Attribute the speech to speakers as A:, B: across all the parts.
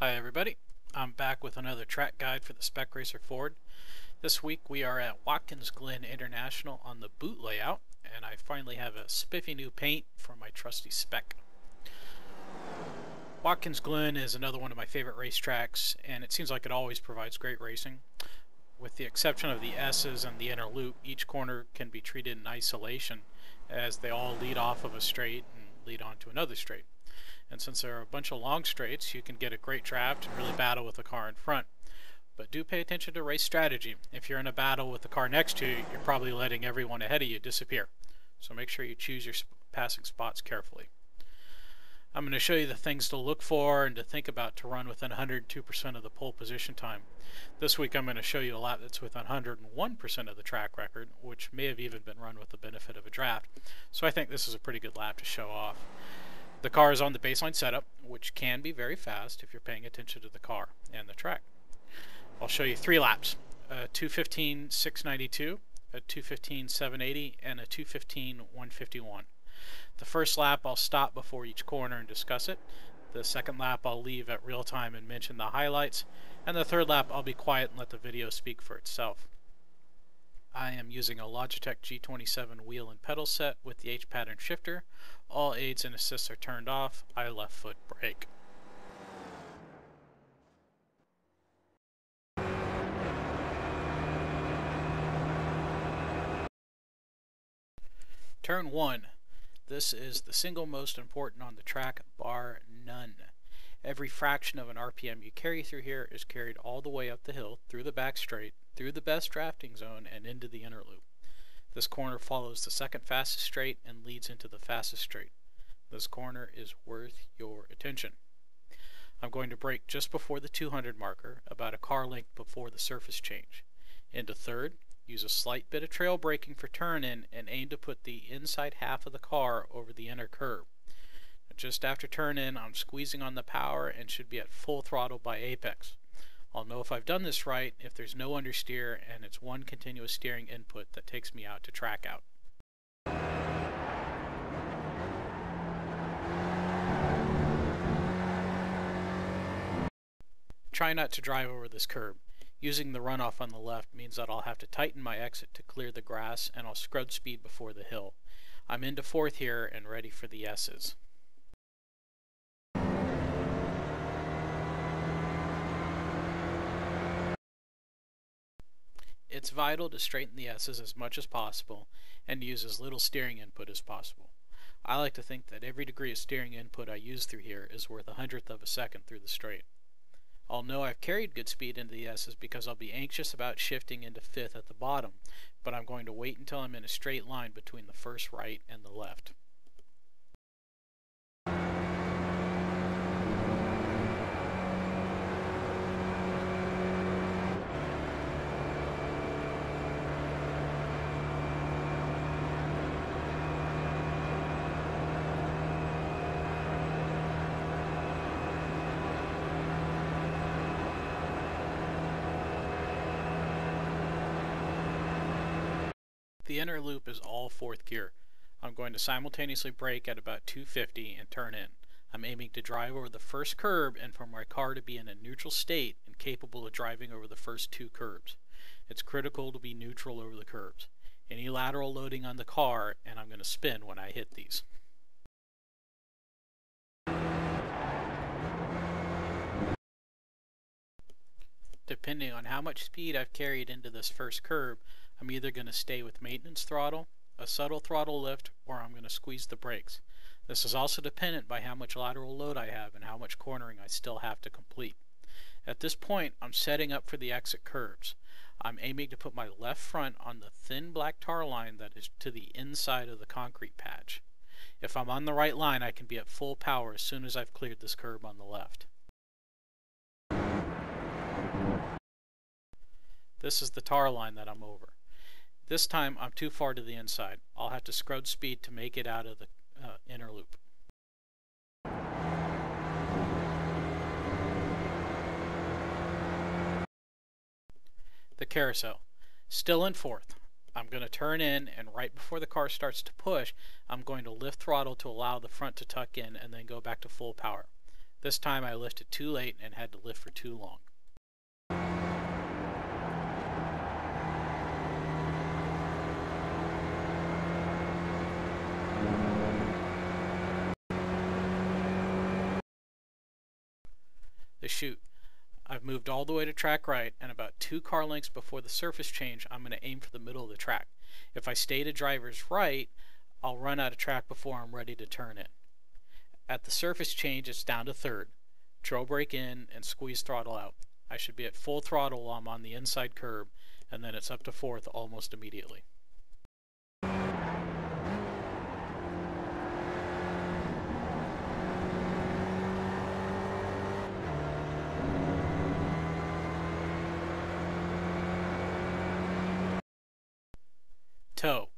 A: Hi everybody, I'm back with another track guide for the Spec Racer Ford. This week we are at Watkins Glen International on the boot layout, and I finally have a spiffy new paint for my trusty Spec. Watkins Glen is another one of my favorite racetracks, and it seems like it always provides great racing. With the exception of the S's and the inner loop, each corner can be treated in isolation as they all lead off of a straight and lead on to another straight. And since there are a bunch of long straights, you can get a great draft and really battle with the car in front. But do pay attention to race strategy. If you're in a battle with the car next to you, you're probably letting everyone ahead of you disappear. So make sure you choose your passing spots carefully. I'm going to show you the things to look for and to think about to run within 102% of the pole position time. This week I'm going to show you a lap that's within 101% of the track record, which may have even been run with the benefit of a draft. So I think this is a pretty good lap to show off. The car is on the baseline setup, which can be very fast if you're paying attention to the car and the track. I'll show you 3 laps, a 2:15.692, a 2:15.780, and a 2:15.151. The first lap I'll stop before each corner and discuss it. The second lap I'll leave at real time and mention the highlights. And the third lap I'll be quiet and let the video speak for itself. I am using a Logitech G27 wheel and pedal set with the H-pattern shifter. All aids and assists are turned off. I left foot brake. Turn 1. This is the single most important on the track, bar none. Every fraction of an RPM you carry through here is carried all the way up the hill, through the back straight, through the best drafting zone, and into the inner loop. This corner follows the second fastest straight and leads into the fastest straight. This corner is worth your attention. I'm going to brake just before the 200 marker, about a car length before the surface change. Into third, use a slight bit of trail braking for turn-in and aim to put the inside half of the car over the inner curb. Just after turn-in, I'm squeezing on the power and should be at full throttle by apex. I'll know if I've done this right if there's no understeer and it's one continuous steering input that takes me out to track out. Try not to drive over this curb. Using the runoff on the left means that I'll have to tighten my exit to clear the grass, and I'll scrub speed before the hill. I'm into fourth here and ready for the S's. It's vital to straighten the S's as much as possible and use as little steering input as possible. I like to think that every degree of steering input I use through here is worth 1/100th of a second through the straight. I'll know I've carried good speed into the S's because I'll be anxious about shifting into fifth at the bottom, but I'm going to wait until I'm in a straight line between the first right and the left. The inner loop is all fourth gear. I'm going to simultaneously brake at about 250 and turn in. I'm aiming to drive over the first curb and for my car to be in a neutral state and capable of driving over the first 2 curbs. It's critical to be neutral over the curbs. Any lateral loading on the car, and I'm going to spin when I hit these. Depending on how much speed I've carried into this first curb, I'm either going to stay with maintenance throttle, a subtle throttle lift, or I'm going to squeeze the brakes. This is also dependent by how much lateral load I have and how much cornering I still have to complete. At this point, I'm setting up for the exit curves. I'm aiming to put my left front on the thin black tar line that is to the inside of the concrete patch. If I'm on the right line, I can be at full power as soon as I've cleared this curb on the left. This is the tar line that I'm over. This time I'm too far to the inside. I'll have to scrub speed to make it out of the inner loop. The carousel. Still in fourth. I'm going to turn in, and right before the car starts to push, I'm going to lift throttle to allow the front to tuck in and then go back to full power. This time I lifted too late and had to lift for too long. The chute. I've moved all the way to track right, and about 2 car lengths before the surface change, I'm going to aim for the middle of the track. If I stay to driver's right, I'll run out of track before I'm ready to turn in. At the surface change, it's down to third. Trail brake in and squeeze throttle out. I should be at full throttle while I'm on the inside curb, and then it's up to fourth almost immediately. Toe.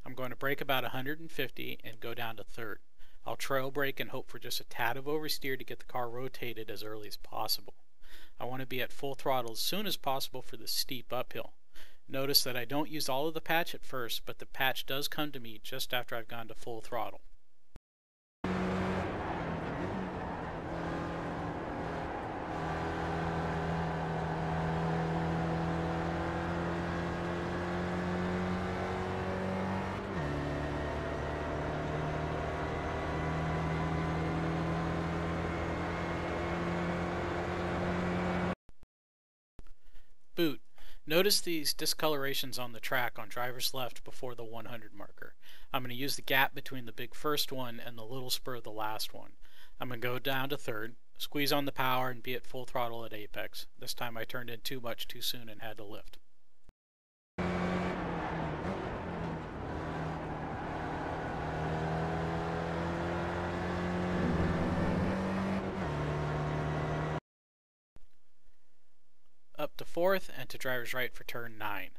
A: I'm going to brake about 150 and go down to third. I'll trail brake and hope for just a tad of oversteer to get the car rotated as early as possible. I want to be at full throttle as soon as possible for this steep uphill. Notice that I don't use all of the patch at first, but the patch does come to me just after I've gone to full throttle. Boot. Notice these discolorations on the track on driver's left before the 100 marker. I'm going to use the gap between the big first one and the little spur of the last one. I'm going to go down to third, squeeze on the power, and be at full throttle at apex. This time I turned in too much too soon and had to lift. Up to fourth and to driver's right for turn 9.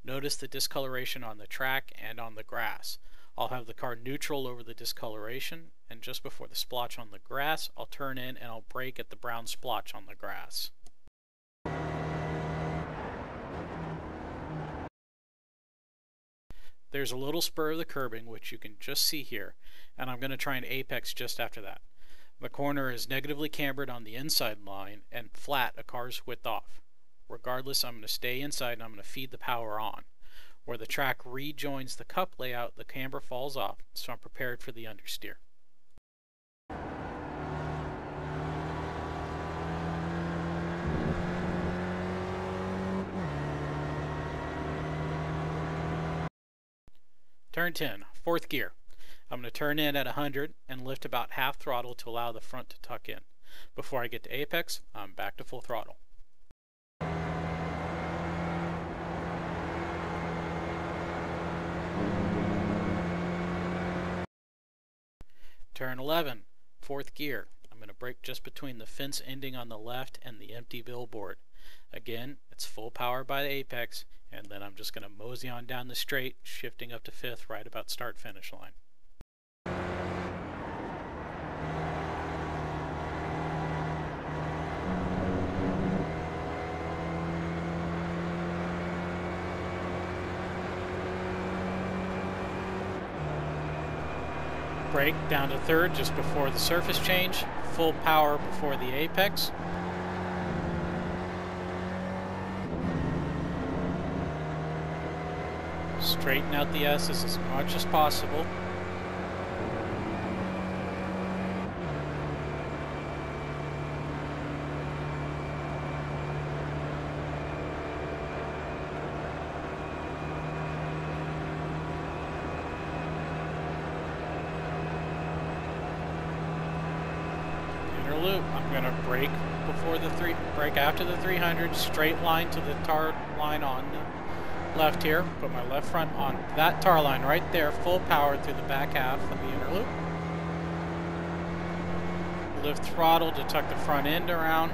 A: Notice the discoloration on the track and on the grass. I'll have the car neutral over the discoloration, and just before the splotch on the grass, I'll turn in and I'll brake at the brown splotch on the grass. There's a little spur of the curbing, which you can just see here, and I'm going to try an apex just after that. The corner is negatively cambered on the inside line and flat a car's width off. Regardless, I'm going to stay inside and I'm going to feed the power on. Where the track rejoins the cup layout, the camber falls off, so I'm prepared for the understeer. Turn 10, fourth gear. I'm going to turn in at 100 and lift about half throttle to allow the front to tuck in. Before I get to apex, I'm back to full throttle. Turn 11, fourth gear. I'm going to brake just between the fence ending on the left and the empty billboard. Again, it's full power by the apex, and then I'm just going to mosey on down the straight, shifting up to fifth right about start finish line. Brake down to third just before the surface change, full power before the apex. Straighten out the S's as much as possible. Loop. I'm going to brake after the 300, straight line to the tar line on the left here. Put my left front on that tar line right there, full power through the back half of the inner loop. Lift throttle to tuck the front end around.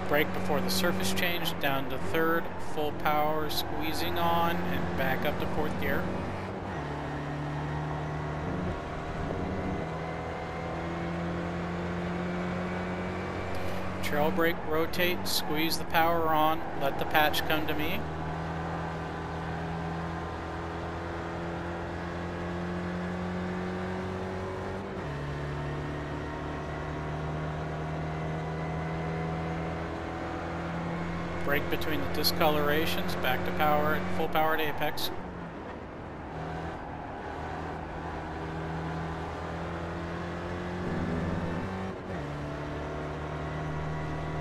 A: Brake before the surface change, down to third, full power, squeezing on, and back up to fourth gear. Trail brake, rotate, squeeze the power on, let the patch come to me. Brake between the discolorations, back to power at full power at apex.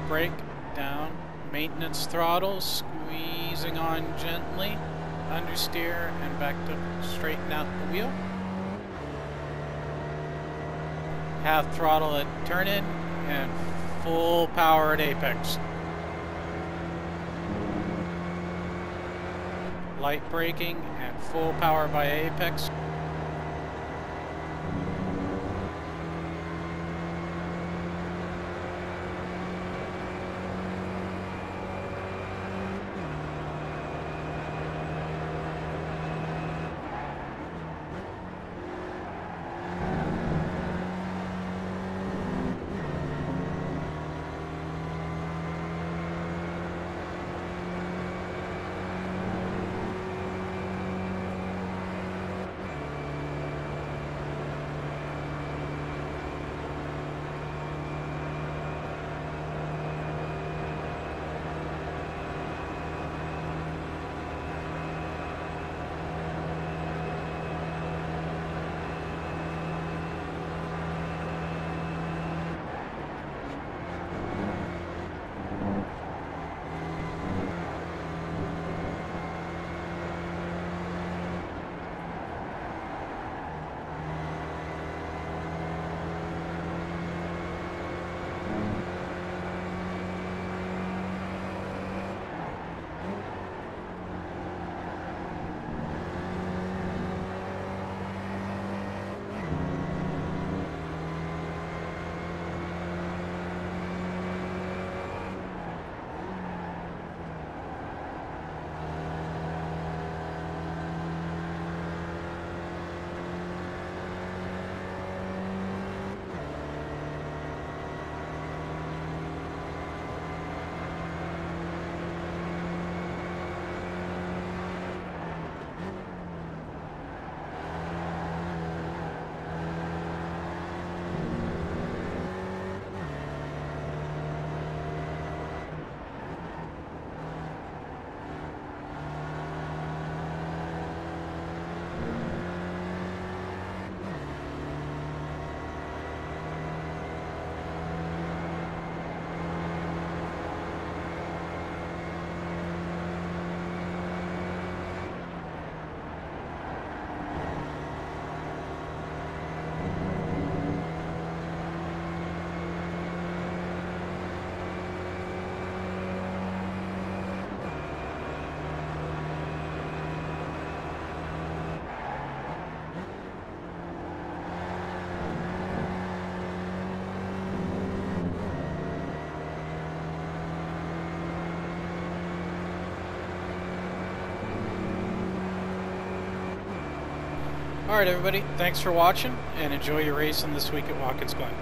A: Brake down, maintenance throttle, squeezing on gently, understeer and back to straighten out the wheel. Half throttle at turn in and full power at apex. Light braking and full power by apex. Alright everybody, thanks for watching and enjoy your racing this week at Watkins Glen.